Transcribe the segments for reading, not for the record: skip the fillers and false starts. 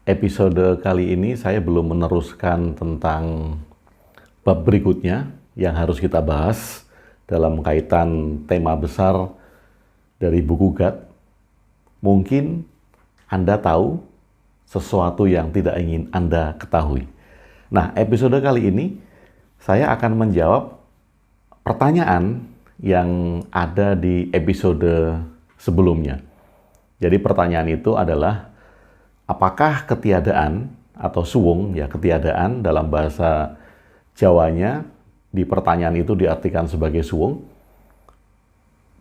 episode kali ini saya belum meneruskan tentang bab berikutnya yang harus kita bahas dalam kaitan tema besar dari buku Gad. Mungkin Anda tahu sesuatu yang tidak ingin Anda ketahui. Nah, episode kali ini saya akan menjawab pertanyaan yang ada di episode sebelumnya. Jadi pertanyaan itu adalah, apakah ketiadaan atau suwung, ya ketiadaan dalam bahasa Jawanya di pertanyaan itu diartikan sebagai suwung,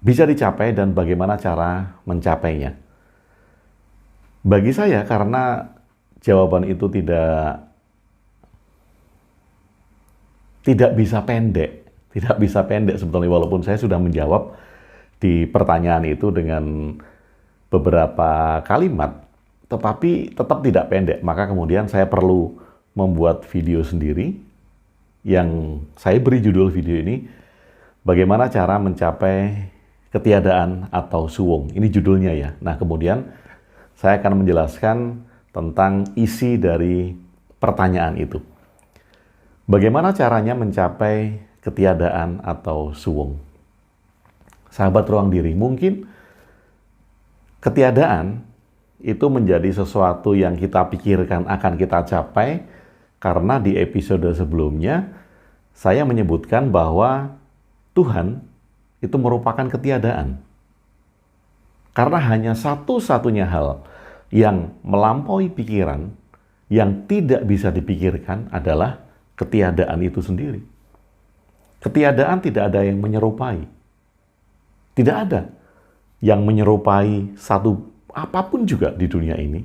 bisa dicapai dan bagaimana cara mencapainya? Bagi saya, karena jawaban itu tidak bisa pendek sebetulnya, walaupun saya sudah menjawab di pertanyaan itu dengan beberapa kalimat, tetapi tetap tidak pendek. Maka kemudian saya perlu membuat video sendiri yang saya beri judul video ini, bagaimana cara mencapai ketiadaan atau suwung. Ini judulnya ya. Nah, kemudian saya akan menjelaskan tentang isi dari pertanyaan itu. Bagaimana caranya mencapai ketiadaan atau suwung? Sahabat ruang diri, mungkin ketiadaan itu menjadi sesuatu yang kita pikirkan akan kita capai, karena di episode sebelumnya saya menyebutkan bahwa Tuhan itu merupakan ketiadaan. Karena hanya satu-satunya hal yang melampaui pikiran, yang tidak bisa dipikirkan adalah ketiadaan itu sendiri. Ketiadaan tidak ada yang menyerupai. Tidak ada yang menyerupai satu apapun juga di dunia ini,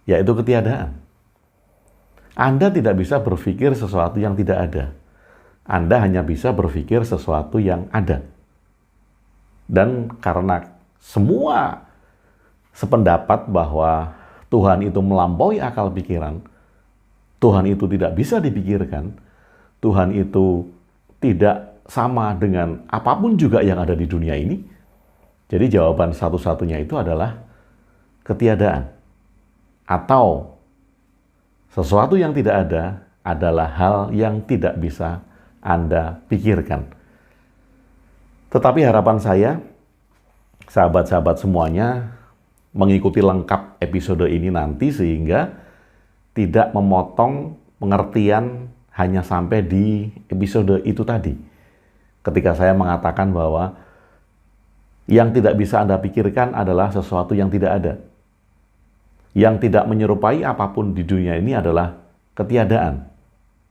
yaitu ketiadaan. Anda tidak bisa berpikir sesuatu yang tidak ada. Anda hanya bisa berpikir sesuatu yang ada. Dan karena semua sependapat bahwa Tuhan itu melampaui akal pikiran, Tuhan itu tidak bisa dipikirkan, Tuhan itu tidak sama dengan apapun juga yang ada di dunia ini, jadi jawaban satu-satunya itu adalah ketiadaan. Atau sesuatu yang tidak ada adalah hal yang tidak bisa Anda pikirkan. Tetapi harapan saya, sahabat-sahabat semuanya, mengikuti lengkap episode ini nanti sehingga tidak memotong pengertian hanya sampai di episode itu tadi. Ketika saya mengatakan bahwa yang tidak bisa Anda pikirkan adalah sesuatu yang tidak ada. Yang tidak menyerupai apapun di dunia ini adalah ketiadaan.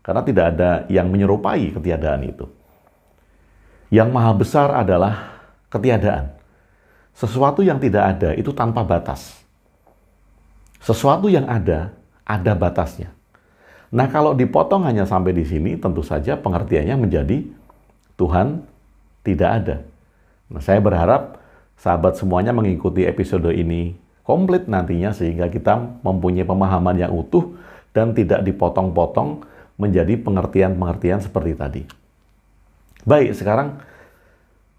Karena tidak ada yang menyerupai ketiadaan itu. Yang maha besar adalah ketiadaan. Sesuatu yang tidak ada itu tanpa batas. Sesuatu yang ada batasnya. Nah, kalau dipotong hanya sampai di sini, tentu saja pengertiannya menjadi Tuhan tidak ada. Nah, saya berharap sahabat semuanya mengikuti episode ini komplit nantinya sehingga kita mempunyai pemahaman yang utuh dan tidak dipotong-potong menjadi pengertian-pengertian seperti tadi. Baik, sekarang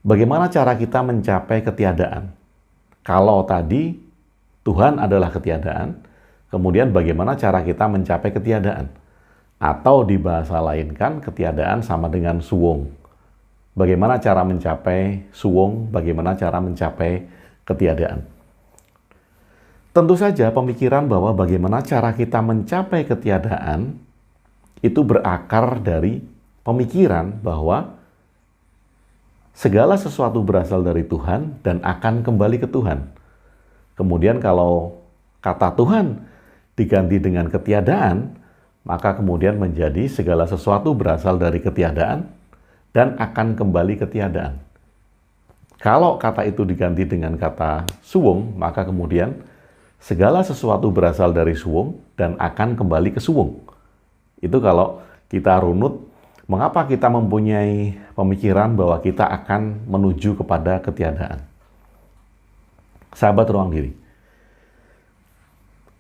bagaimana cara kita mencapai ketiadaan? Kalau tadi Tuhan adalah ketiadaan, kemudian bagaimana cara kita mencapai ketiadaan? Atau di bahasa lain kan ketiadaan sama dengan suwung. Bagaimana cara mencapai suwung? Bagaimana cara mencapai ketiadaan? Tentu saja pemikiran bahwa bagaimana cara kita mencapai ketiadaan itu berakar dari pemikiran bahwa segala sesuatu berasal dari Tuhan dan akan kembali ke Tuhan. Kemudian kalau kata Tuhan diganti dengan ketiadaan, maka kemudian menjadi segala sesuatu berasal dari ketiadaan dan akan kembali ketiadaan. Kalau kata itu diganti dengan kata suwung, maka kemudian segala sesuatu berasal dari suwung dan akan kembali ke suwung. Itu kalau kita runut, mengapa kita mempunyai pemikiran bahwa kita akan menuju kepada ketiadaan. Sahabat ruang diri,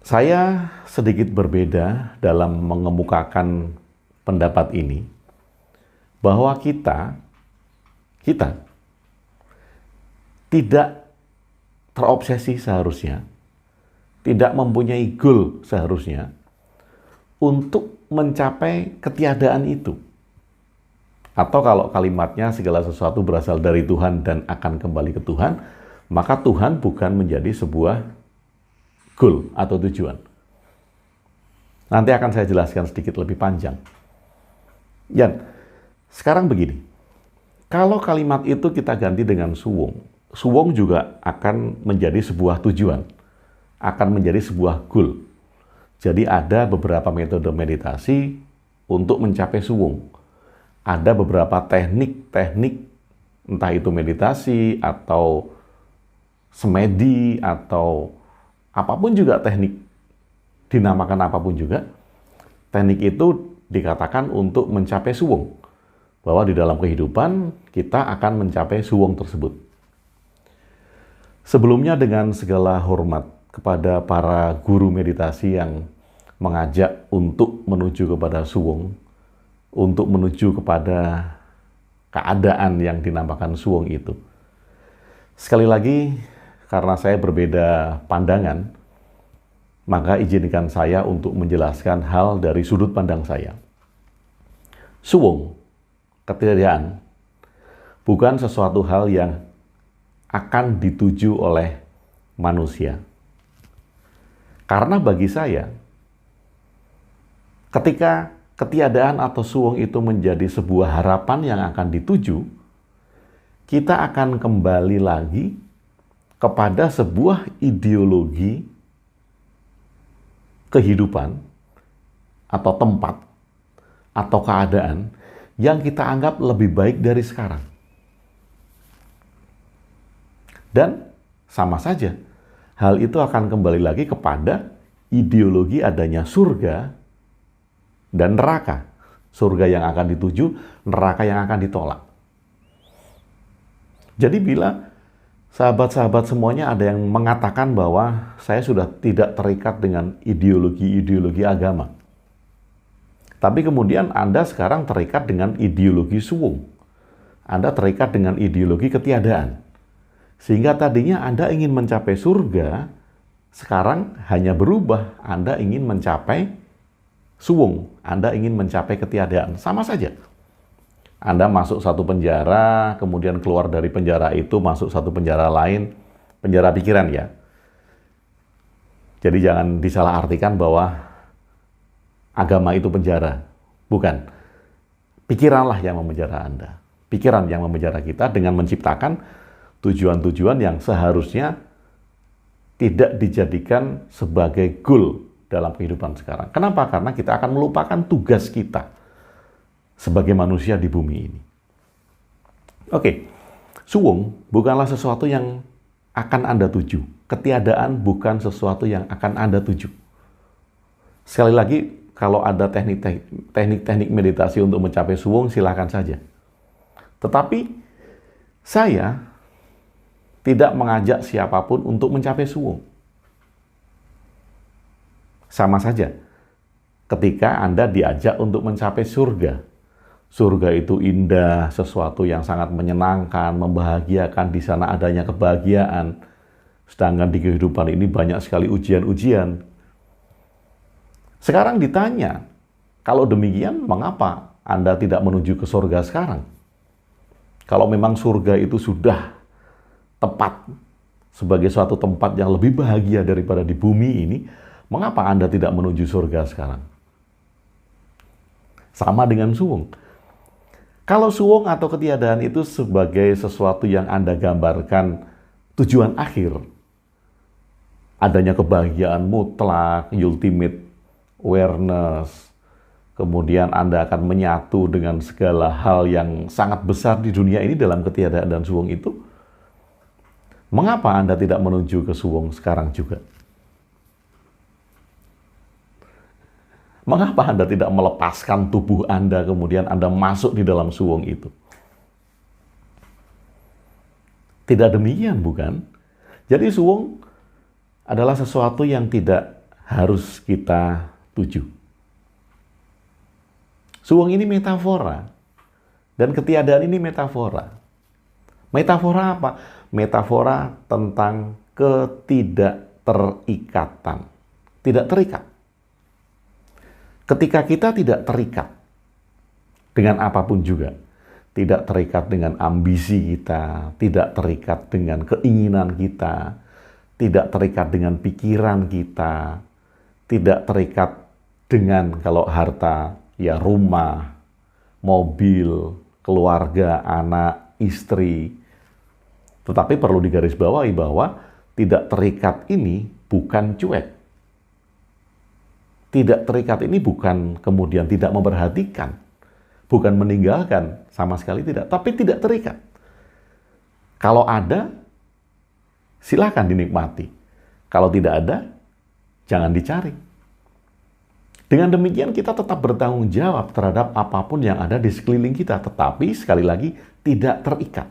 saya sedikit berbeda dalam mengemukakan pendapat ini, bahwa kita tidak terobsesi seharusnya tidak mempunyai goal seharusnya untuk mencapai ketiadaan itu. Atau kalau kalimatnya segala sesuatu berasal dari Tuhan dan akan kembali ke Tuhan, maka Tuhan bukan menjadi sebuah goal atau tujuan. Nanti akan saya jelaskan sedikit lebih panjang. Yan, sekarang begini, kalau kalimat itu kita ganti dengan suwung, suwung juga akan menjadi sebuah tujuan, akan menjadi sebuah goal. Jadi ada beberapa metode meditasi untuk mencapai suwung. Ada beberapa teknik-teknik, entah itu meditasi atau semedi atau apapun juga teknik, dinamakan apapun juga, teknik itu dikatakan untuk mencapai suwung. Bahwa di dalam kehidupan kita akan mencapai suwung tersebut. Sebelumnya dengan segala hormat kepada para guru meditasi yang mengajak untuk menuju kepada suwung, untuk menuju kepada keadaan yang dinamakan suwung itu. Sekali lagi, karena saya berbeda pandangan, maka izinkan saya untuk menjelaskan hal dari sudut pandang saya. Suwung, ketiadaan, bukan sesuatu hal yang akan dituju oleh manusia. Karena bagi saya, ketika ketiadaan atau suwung itu menjadi sebuah harapan yang akan dituju, kita akan kembali lagi kepada sebuah ideologi kehidupan atau tempat atau keadaan yang kita anggap lebih baik dari sekarang. Dan sama saja, hal itu akan kembali lagi kepada ideologi adanya surga dan neraka. Surga yang akan dituju, neraka yang akan ditolak. Jadi bila sahabat-sahabat semuanya ada yang mengatakan bahwa saya sudah tidak terikat dengan ideologi-ideologi agama. Tapi kemudian Anda sekarang terikat dengan ideologi suwung. Anda terikat dengan ideologi ketiadaan. Sehingga tadinya Anda ingin mencapai surga, sekarang hanya berubah. Anda ingin mencapai suwung, Anda ingin mencapai ketiadaan. Sama saja. Anda masuk satu penjara, kemudian keluar dari penjara itu, masuk satu penjara lain, penjara pikiran ya. Jadi jangan disalahartikan bahwa agama itu penjara. Bukan. Pikiranlah yang memenjara Anda. Pikiran yang memenjara kita dengan menciptakan tujuan-tujuan yang seharusnya tidak dijadikan sebagai goal dalam kehidupan sekarang. Kenapa? Karena kita akan melupakan tugas kita sebagai manusia di bumi ini. Oke, suwung bukanlah sesuatu yang akan Anda tuju. Ketiadaan bukan sesuatu yang akan Anda tuju. Sekali lagi, kalau ada teknik-teknik meditasi untuk mencapai suwung, silakan saja. Tetapi saya tidak mengajak siapapun untuk mencapai suwung. Sama saja ketika Anda diajak untuk mencapai surga. Surga itu indah, sesuatu yang sangat menyenangkan, membahagiakan, di sana adanya kebahagiaan. Sedangkan di kehidupan ini banyak sekali ujian-ujian. Sekarang ditanya, kalau demikian mengapa Anda tidak menuju ke surga sekarang? Kalau memang surga itu sudah tepat sebagai suatu tempat yang lebih bahagia daripada di bumi ini, mengapa Anda tidak menuju surga sekarang? Sama dengan suwung. Kalau suwung atau ketiadaan itu sebagai sesuatu yang Anda gambarkan tujuan akhir, adanya kebahagiaan mutlak, ultimate awareness, kemudian Anda akan menyatu dengan segala hal yang sangat besar di dunia ini dalam ketiadaan dan suwung itu, mengapa Anda tidak menuju ke suwung sekarang juga? Mengapa Anda tidak melepaskan tubuh Anda, kemudian Anda masuk di dalam suwung itu? Tidak demikian, bukan? Jadi suwung adalah sesuatu yang tidak harus kita tuju. Suwung ini metafora, dan ketiadaan ini metafora. Metafora apa? Metafora tentang keterikatan. Tidak terikat. Ketika kita tidak terikat dengan apapun juga, tidak terikat dengan ambisi kita, tidak terikat dengan keinginan kita, tidak terikat dengan pikiran kita, tidak terikat dengan kalau harta, ya rumah, mobil, keluarga, anak, istri. Tetapi perlu digarisbawahi bahwa tidak terikat ini bukan cuek. Tidak terikat ini bukan kemudian tidak memperhatikan, bukan meninggalkan, sama sekali tidak, tapi tidak terikat. Kalau ada, silakan dinikmati. Kalau tidak ada, jangan dicari. Dengan demikian kita tetap bertanggung jawab terhadap apapun yang ada di sekeliling kita, tetapi sekali lagi tidak terikat.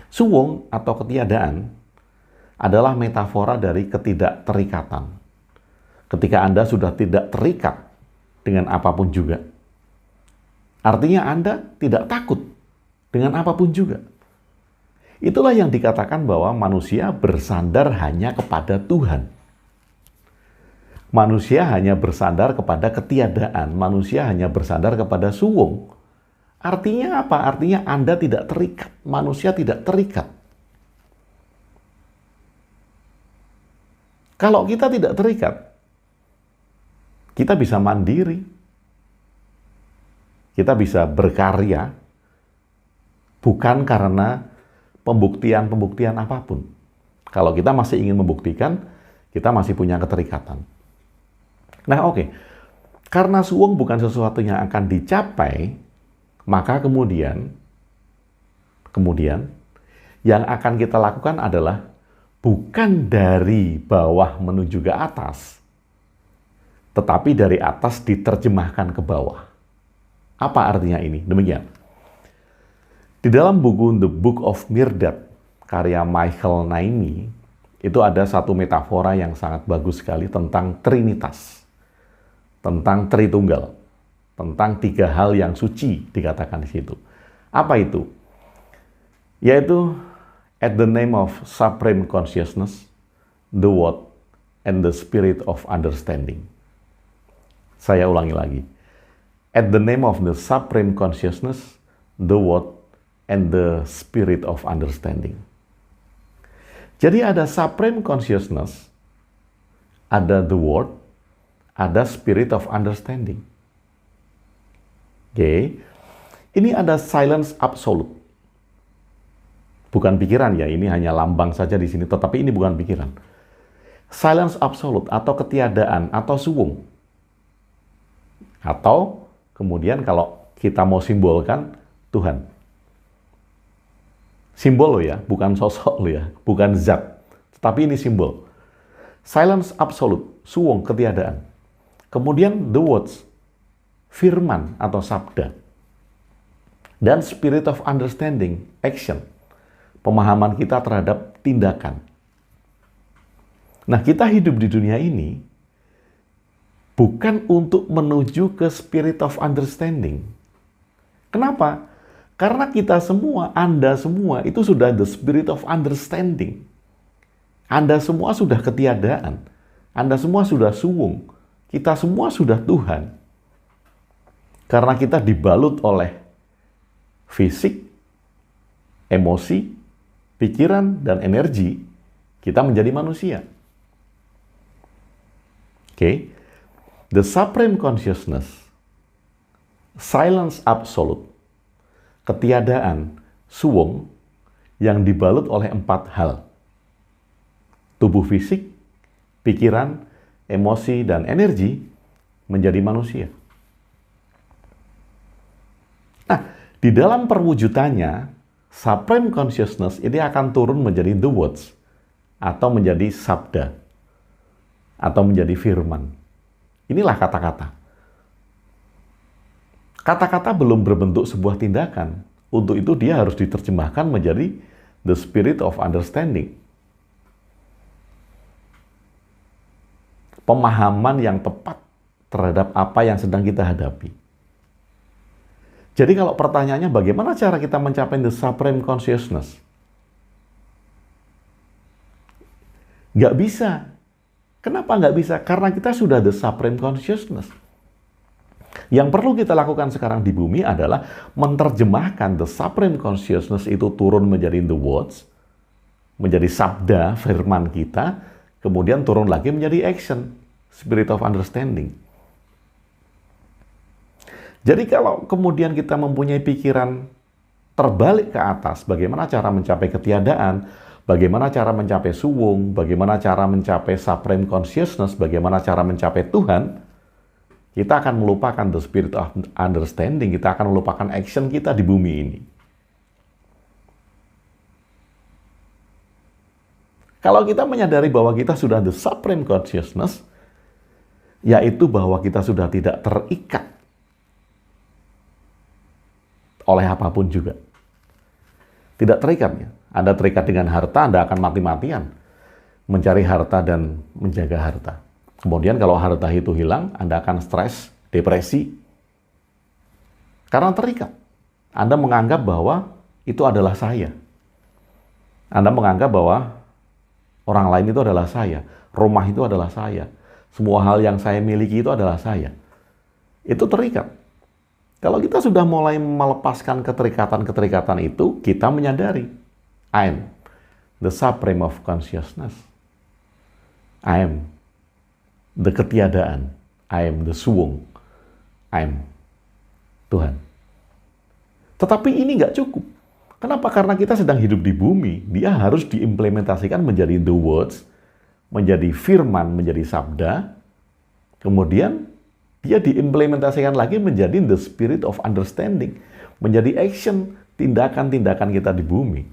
Suwung atau ketiadaan adalah metafora dari ketidakterikatan. Ketika Anda sudah tidak terikat dengan apapun juga, artinya Anda tidak takut dengan apapun juga. Itulah yang dikatakan bahwa manusia bersandar hanya kepada Tuhan. Manusia hanya bersandar kepada ketiadaan, manusia hanya bersandar kepada suwung. Artinya apa? Artinya Anda tidak terikat, manusia tidak terikat. Kalau kita tidak terikat, kita bisa mandiri, kita bisa berkarya, bukan karena pembuktian-pembuktian apapun. Kalau kita masih ingin membuktikan, kita masih punya keterikatan. Nah oke, karena suwung bukan sesuatu yang akan dicapai, maka kemudian yang akan kita lakukan adalah bukan dari bawah menuju ke atas, tetapi dari atas diterjemahkan ke bawah. Apa artinya ini? Demikian. Di dalam buku The Book of Mirdad, karya Michael Naimi, itu ada satu metafora yang sangat bagus sekali tentang Trinitas, tentang Tritunggal, tentang tiga hal yang suci dikatakan di situ. Apa itu? Yaitu at the name of Supreme Consciousness, the Word, and the Spirit of Understanding. Saya ulangi lagi. At the name of the Supreme Consciousness, the Word, and the Spirit of Understanding. Jadi ada Supreme Consciousness, ada the Word, ada Spirit of Understanding. Oke. Ini ada silence absolute. Bukan pikiran ya, ini hanya lambang saja di sini, tetapi ini bukan pikiran. Silence absolute atau ketiadaan atau suwung. Atau kemudian kalau kita mau simbolkan, Tuhan. Simbol loh ya, bukan sosok loh ya, bukan zat. Tetapi ini simbol. Silence absolute, suwung, ketiadaan. Kemudian the words, firman atau sabda. Dan spirit of understanding, action. Pemahaman kita terhadap tindakan. Nah, kita hidup di dunia ini bukan untuk menuju ke spirit of understanding. Kenapa? Karena kita semua, Anda semua, itu sudah the spirit of understanding. Anda semua sudah ketiadaan. Anda semua sudah suwung. Kita semua sudah Tuhan. Karena kita dibalut oleh fisik, emosi, pikiran, dan energi, kita menjadi manusia. Oke? The Supreme Consciousness, silence absolute, ketiadaan, suwung, yang dibalut oleh 4 hal. Tubuh fisik, pikiran, emosi, dan energi menjadi manusia. Nah, di dalam perwujudannya, Supreme Consciousness ini akan turun menjadi the words, atau menjadi sabda, atau menjadi firman. Inilah kata-kata. Kata-kata belum berbentuk sebuah tindakan. Untuk itu dia harus diterjemahkan menjadi the spirit of understanding. Pemahaman yang tepat terhadap apa yang sedang kita hadapi. Jadi kalau pertanyaannya bagaimana cara kita mencapai the Supreme Consciousness? Nggak bisa. Kenapa nggak bisa? Karena kita sudah the supreme consciousness. Yang perlu kita lakukan sekarang di bumi adalah menerjemahkan the supreme consciousness itu turun menjadi the words, menjadi sabda, firman kita, kemudian turun lagi menjadi action, spirit of understanding. Jadi kalau kemudian kita mempunyai pikiran terbalik ke atas, bagaimana cara mencapai ketiadaan, bagaimana cara mencapai suwung, bagaimana cara mencapai supreme consciousness, bagaimana cara mencapai Tuhan, kita akan melupakan the spirit of understanding, kita akan melupakan action kita di bumi ini. Kalau kita menyadari bahwa kita sudah the supreme consciousness, yaitu bahwa kita sudah tidak terikat oleh apapun juga. Tidak terikat ya. Anda terikat dengan harta, Anda akan mati-matian mencari harta dan menjaga harta. Kemudian kalau harta itu hilang, Anda akan stres, depresi. Karena terikat. Anda menganggap bahwa itu adalah saya. Anda menganggap bahwa orang lain itu adalah saya. Rumah itu adalah saya. Semua hal yang saya miliki itu adalah saya. Itu terikat. Kalau kita sudah mulai melepaskan keterikatan-keterikatan itu, kita menyadari, I am the supreme of consciousness. I am the ketiadaan. I am the suwung. I am Tuhan. Tetapi ini nggak cukup. Kenapa? Karena kita sedang hidup di bumi. Dia harus diimplementasikan menjadi the words, menjadi firman, menjadi sabda. Kemudian dia diimplementasikan lagi menjadi the spirit of understanding. Menjadi action, tindakan-tindakan kita di bumi.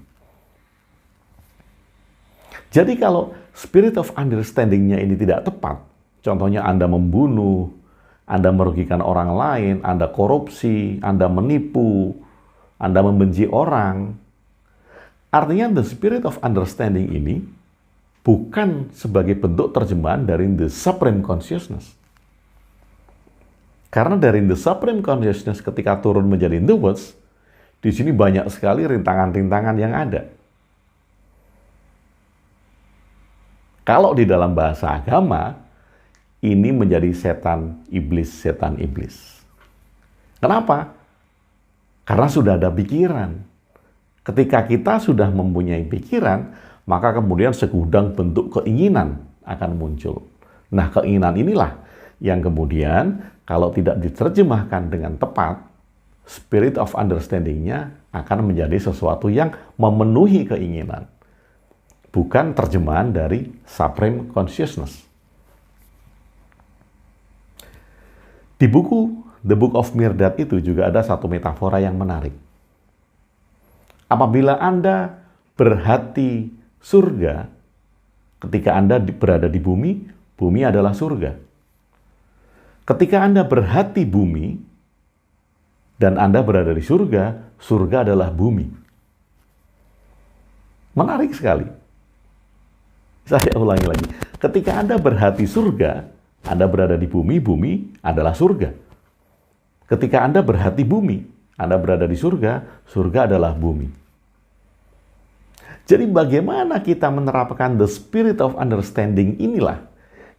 Jadi kalau spirit of understanding-nya ini tidak tepat, contohnya Anda membunuh, Anda merugikan orang lain, Anda korupsi, Anda menipu, Anda membenci orang. Artinya the spirit of understanding ini bukan sebagai bentuk terjemahan dari the supreme consciousness. Karena dari the supreme consciousness ketika turun menjadi the words, di sini banyak sekali rintangan-rintangan yang ada. Kalau di dalam bahasa agama, ini menjadi setan iblis. Kenapa? Karena sudah ada pikiran. Ketika kita sudah mempunyai pikiran, maka kemudian segudang bentuk keinginan akan muncul. Nah, keinginan inilah yang kemudian kalau tidak diterjemahkan dengan tepat, spirit of understanding-nya akan menjadi sesuatu yang memenuhi keinginan. Bukan terjemahan dari supreme consciousness. Di buku The Book of Mirdad itu juga ada satu metafora yang menarik. Apabila Anda berhati surga, ketika Anda berada di bumi, bumi adalah surga. Ketika Anda berhati bumi, dan Anda berada di surga, surga adalah bumi. Menarik sekali. Saya ulangi lagi. Ketika Anda berhati surga, Anda berada di bumi, bumi adalah surga. Ketika Anda berhati bumi, Anda berada di surga, surga adalah bumi. Jadi bagaimana kita menerapkan the spirit of understanding inilah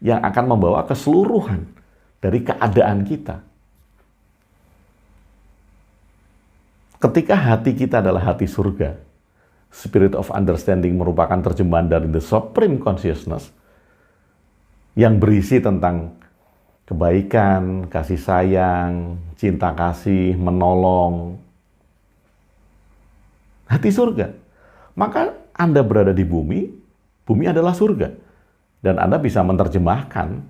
yang akan membawa keseluruhan dari keadaan kita. Ketika hati kita adalah hati surga, spirit of understanding merupakan terjemahan dari the supreme consciousness yang berisi tentang kebaikan, kasih sayang, cinta kasih, menolong. Hati surga. Maka Anda berada di bumi, bumi adalah surga. Dan Anda bisa menerjemahkan,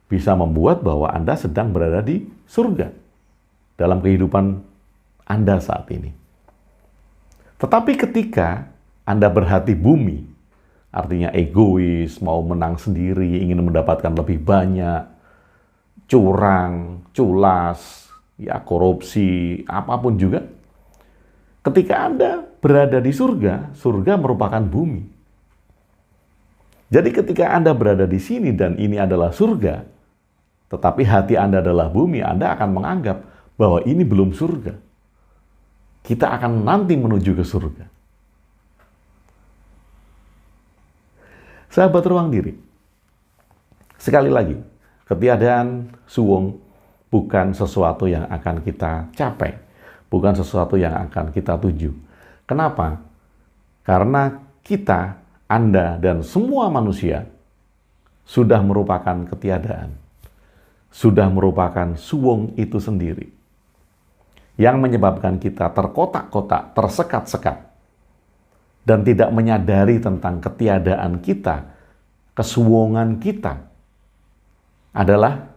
bisa membuat bahwa Anda sedang berada di surga dalam kehidupan Anda saat ini. Tetapi ketika Anda berhati bumi, artinya egois, mau menang sendiri, ingin mendapatkan lebih banyak, curang, culas, ya korupsi, apapun juga. Ketika Anda berada di surga, surga merupakan bumi. Jadi ketika Anda berada di sini dan ini adalah surga, tetapi hati Anda adalah bumi, Anda akan menganggap bahwa ini belum surga. Kita akan nanti menuju ke surga. Sahabat ruang diri, sekali lagi, ketiadaan suwung bukan sesuatu yang akan kita capai, bukan sesuatu yang akan kita tuju. Kenapa? Karena kita, Anda, dan semua manusia sudah merupakan ketiadaan, sudah merupakan suwung itu sendiri, yang menyebabkan kita terkotak-kotak, tersekat-sekat, dan tidak menyadari tentang ketiadaan kita, kesuwungan kita adalah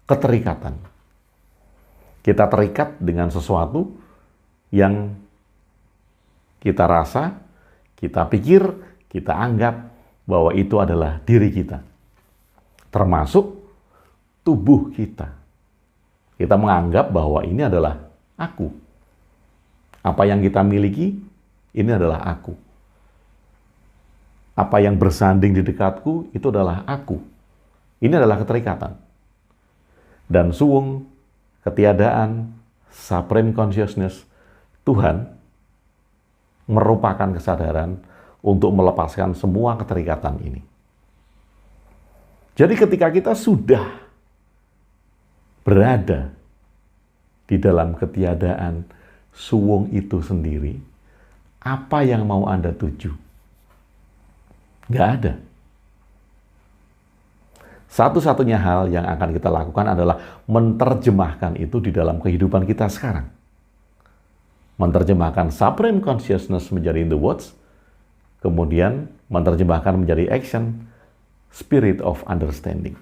keterikatan. Kita terikat dengan sesuatu yang kita rasa, kita pikir, kita anggap bahwa itu adalah diri kita. Termasuk tubuh kita. Kita menganggap bahwa ini adalah aku. Apa yang kita miliki, ini adalah aku. Apa yang bersanding di dekatku, itu adalah aku. Ini adalah keterikatan. Dan suwung, ketiadaan, supreme consciousness, Tuhan merupakan kesadaran untuk melepaskan semua keterikatan ini. Jadi ketika kita sudah berada di dalam ketiadaan suwung itu sendiri, apa yang mau Anda tuju? Nggak ada. Satu-satunya hal yang akan kita lakukan adalah menerjemahkan itu di dalam kehidupan kita sekarang. Menerjemahkan supreme consciousness menjadi in the words, kemudian menerjemahkan menjadi action, spirit of understanding.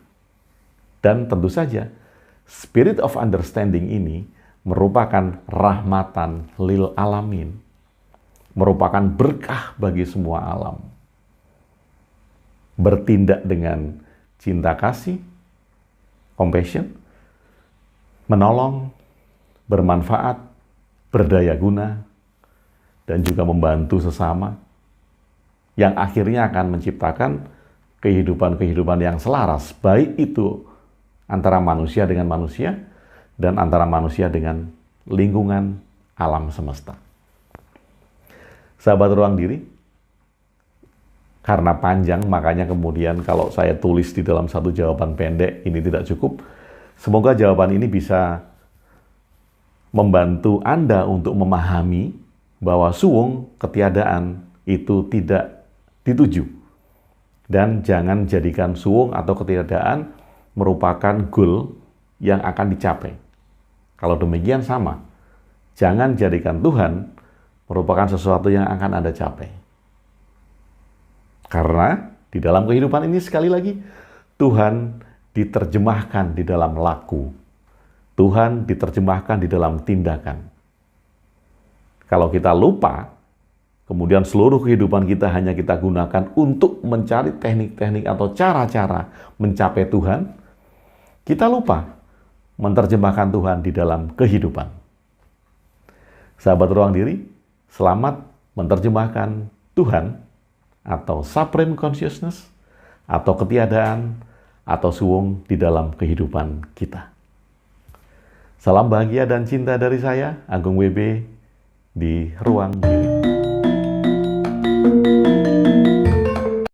Dan tentu saja, spirit of understanding ini merupakan rahmatan lil alamin, merupakan berkah bagi semua alam. Bertindak dengan cinta kasih, compassion, menolong, bermanfaat, berdaya guna, dan juga membantu sesama, yang akhirnya akan menciptakan kehidupan-kehidupan yang selaras, baik itu antara manusia dengan manusia, dan antara manusia dengan lingkungan alam semesta. Sahabat ruang diri, karena panjang, makanya kemudian kalau saya tulis di dalam satu jawaban pendek, ini tidak cukup. Semoga jawaban ini bisa membantu Anda untuk memahami bahwa suwung, ketiadaan, itu tidak dituju. Dan jangan jadikan suwung atau ketiadaan merupakan goal yang akan dicapai. Kalau demikian sama, jangan jadikan Tuhan merupakan sesuatu yang akan Anda capai. Karena di dalam kehidupan ini sekali lagi, Tuhan diterjemahkan di dalam laku. Tuhan diterjemahkan di dalam tindakan. Kalau kita lupa, kemudian seluruh kehidupan kita hanya kita gunakan untuk mencari teknik-teknik atau cara-cara mencapai Tuhan, kita lupa menerjemahkan Tuhan di dalam kehidupan. Sahabat ruang diri, selamat menerjemahkan Tuhan atau supreme consciousness, atau ketiadaan, atau suwung di dalam kehidupan kita. Salam bahagia dan cinta dari saya, Agung WB, di Ruang Diri.